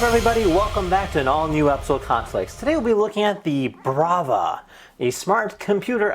everybody, welcome back to an all-new episode of KhanFlicks. Today we'll be looking at the Brava, a smart computer,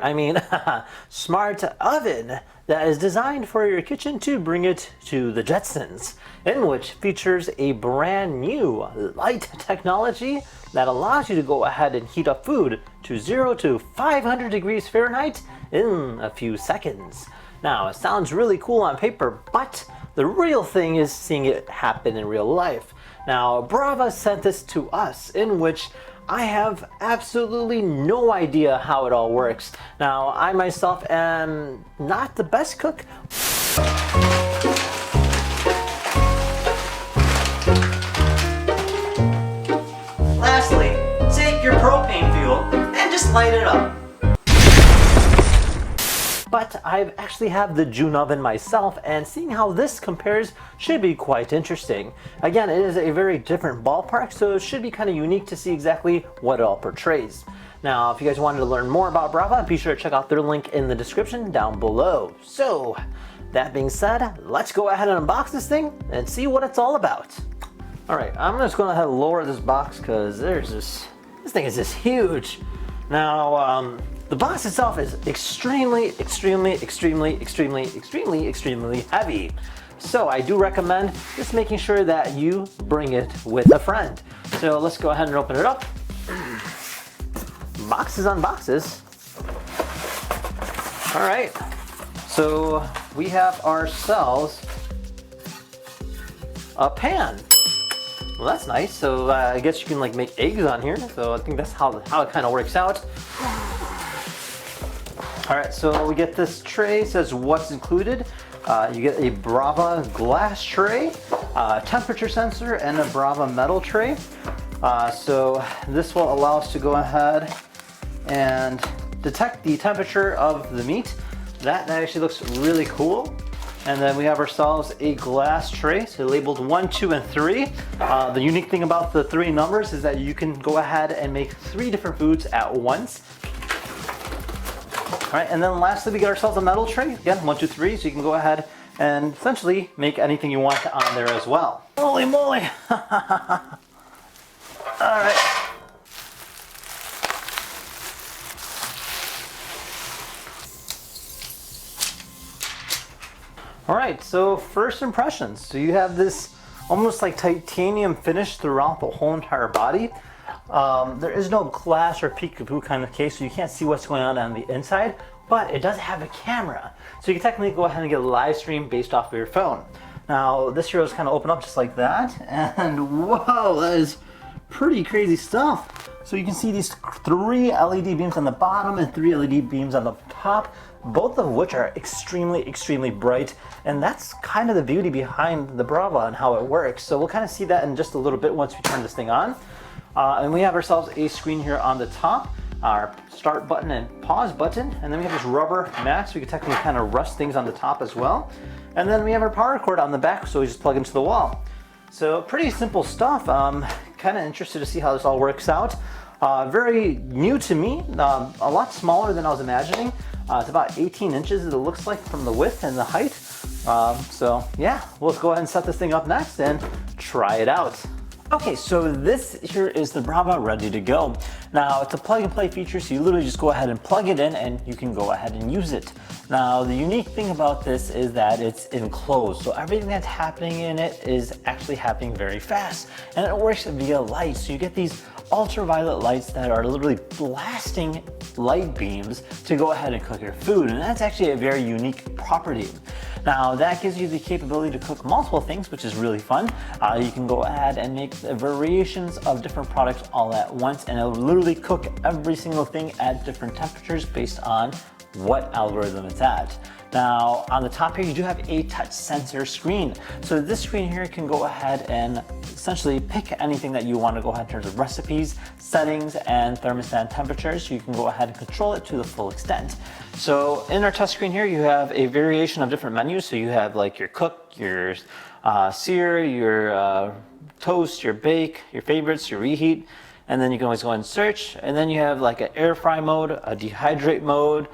smart oven that is designed for your kitchen to bring it to the Jetsons, in which features a brand new light technology that allows you to go ahead and heat up food to 0 to 500 degrees Fahrenheit in a few seconds. Now, it sounds really cool on paper, but the real thing is seeing it happen in real life. Now, Brava sent this to us, in which I have absolutely no idea how it all works. Now, I myself am not the best cook. Lastly, take your propane fuel and just light it up. But I actually have the June oven myself, and seeing how this compares should be quite interesting. Again, it is a very different ballpark, so it should be kind of unique to see exactly what it all portrays. Now, if you guys wanted to learn more about Brava, be sure to check out their link in the description down below. So, that being said, let's go ahead and unbox this thing and see what it's all about. Alright, I'm just going to have to lower this box because this thing is just huge. Now, the box itself is extremely heavy. So I do recommend just making sure that you bring it with a friend. So let's go ahead and open it up. Boxes on boxes. All right, so we have ourselves a pan. Well, that's nice. So I guess you can like make eggs on here. So I think that's how it kind of works out. All right, so we get this tray, says what's included. You get a Brava glass tray, temperature sensor, and a Brava metal tray. So this will allow us to go ahead and detect the temperature of the meat. That actually looks really cool. And then we have ourselves a glass tray, so labeled 1, 2, and 3. The unique thing about the 3 numbers is that you can go ahead and make 3 different foods at once. All right, and then lastly, we get ourselves a metal tray. Again, 1, 2, 3, so you can go ahead and essentially make anything you want on there as well. Holy moly! All right. All right, so first impressions. So you have this almost like titanium finish throughout the whole entire body. There is no glass or peekaboo kind of case, so you can't see what's going on the inside, but it does have a camera. So you can technically go ahead and get a live stream based off of your phone. Now, this here is kind of open up just like that, and whoa, that is pretty crazy stuff. So you can see these 3 LED beams on the bottom and 3 LED beams on the top, both of which are extremely bright, and that's kind of the beauty behind the Brava and how it works. So we'll kind of see that in just a little bit once we turn this thing on. And we have ourselves a screen here on the top, our start button and pause button, and then we have this rubber mat so we can technically kind of rest things on the top as well. And then we have our power cord on the back, so we just plug into the wall. So pretty simple stuff. Kind of interested to see how this all works out. Very new to me, a lot smaller than I was imagining. It's about 18 inches, it looks like, from the width and the height. So yeah, we'll go ahead and set this thing up next and try it out. Okay, so this here is the Brava ready to go. Now, it's a plug and play feature, so you literally just go ahead and plug it in and you can go ahead and use it. Now, the unique thing about this is that it's enclosed, so everything that's happening in it is actually happening very fast, and it works via light, so you get these ultraviolet lights that are literally blasting light beams to go ahead and cook your food, and that's actually a very unique property. Now, that gives you the capability to cook multiple things, which is really fun. You can go ahead and make variations of different products all at once, and it'll literally cook every single thing at different temperatures based on what algorithm it's at. Now, on the top here, you do have a touch sensor screen. So this screen here can go ahead and essentially pick anything that you want to go ahead in terms of recipes, settings, and thermostat temperatures. So you can go ahead and control it to the full extent. So in our touch screen here, you have a variation of different menus. So you have like your cook, your sear, your toast, your bake, your favorites, your reheat, and then you can always go and search. And then you have like an air fry mode, a dehydrate mode,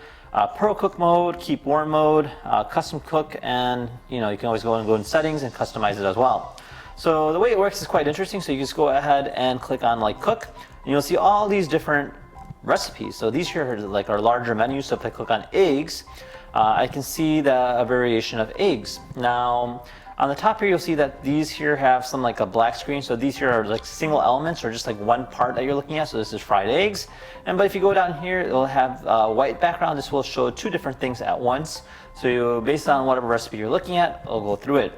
Pro Cook mode, keep warm mode, custom cook, and you can always go in settings and customize it as well. So the way it works is quite interesting. So you just go ahead and click on like cook, and you'll see all these different recipes. So these here are like our larger menu. So if I click on eggs, I can see a variation of eggs. Now on the top here, you'll see that these here have some like a black screen. So these here are like single elements or just like one part that you're looking at. So this is fried eggs. But if you go down here, it'll have a white background. This will show two different things at once. So based on whatever recipe you're looking at, it'll go through it.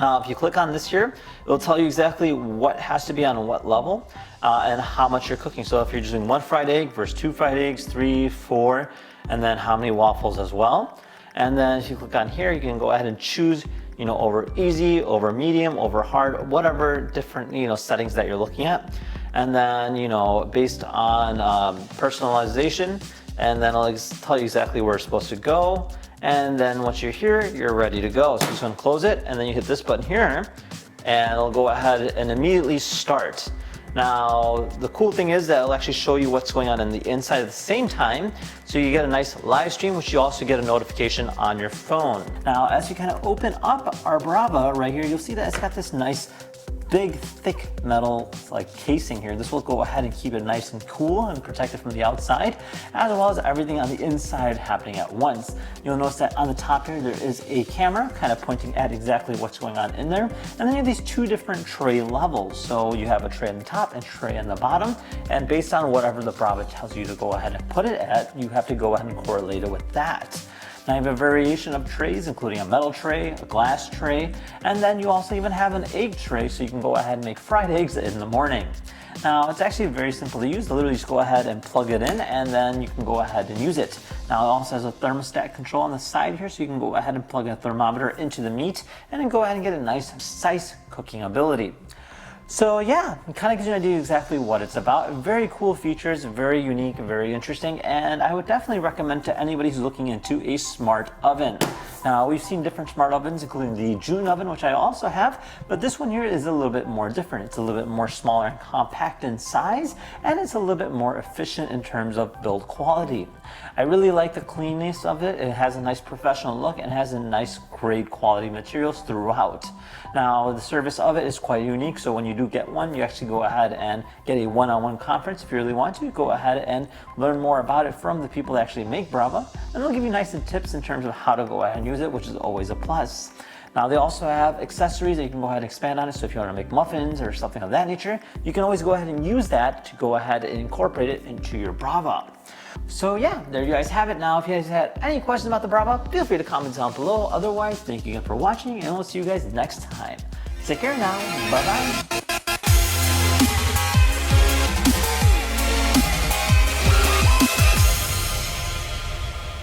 Now, if you click on this here, it'll tell you exactly what has to be on what level and how much you're cooking. So if you're just doing 1 fried egg versus 2 fried eggs, 3, 4, and then how many waffles as well. And then if you click on here, you can go ahead and choose, over easy, over medium, over hard, whatever different, settings that you're looking at. And then, based on personalization, and then it'll tell you exactly where it's supposed to go. And then once you're here, you're ready to go. So you're just gonna close it, and then you hit this button here, and it'll go ahead and immediately start. Now, the cool thing is that it'll actually show you what's going on in the inside at the same time. So you get a nice live stream, which you also get a notification on your phone. Now, as you kind of open up our Brava right here, you'll see that it's got this nice big thick metal like casing here. This will go ahead and keep it nice and cool and protect it from the outside, as well as everything on the inside happening at once. You'll notice that on the top here there is a camera kind of pointing at exactly what's going on in there, and then you have these two different tray levels. So you have a tray on the top and tray on the bottom, and based on whatever the Brava tells you to go ahead and put it at, you have to go ahead and correlate it with that. Now you have a variation of trays, including a metal tray, a glass tray, and then you also even have an egg tray, so you can go ahead and make fried eggs in the morning. Now it's actually very simple to use. Literally just go ahead and plug it in, and then you can go ahead and use it. Now it also has a thermostat control on the side here, so you can go ahead and plug a thermometer into the meat, and then go ahead and get a nice, precise cooking ability. So yeah, it kind of gives you an idea exactly what it's about. Very cool features, very unique, very interesting, and I would definitely recommend to anybody who's looking into a smart oven. Now, we've seen different smart ovens, including the June oven, which I also have, but this one here is a little bit more different. It's a little bit more smaller and compact in size, and it's a little bit more efficient in terms of build quality. I really like the cleanness of it. It has a nice professional look and has a nice grade quality materials throughout. Now, the service of it is quite unique, so when you do get one, you actually go ahead and get a one-on-one conference. If you really want to, go ahead and learn more about it from the people that actually make Brava, and they'll give you nice tips in terms of how to go ahead and use it, which is always a plus. Now, they also have accessories that you can go ahead and expand on it. So if you want to make muffins or something of that nature, you can always go ahead and use that to go ahead and incorporate it into your Brava. So yeah, there you guys have it. Now, if you guys had any questions about the Brava, feel free to comment down below. Otherwise, thank you again for watching, and we'll see you guys next time. Take care now. Bye-bye.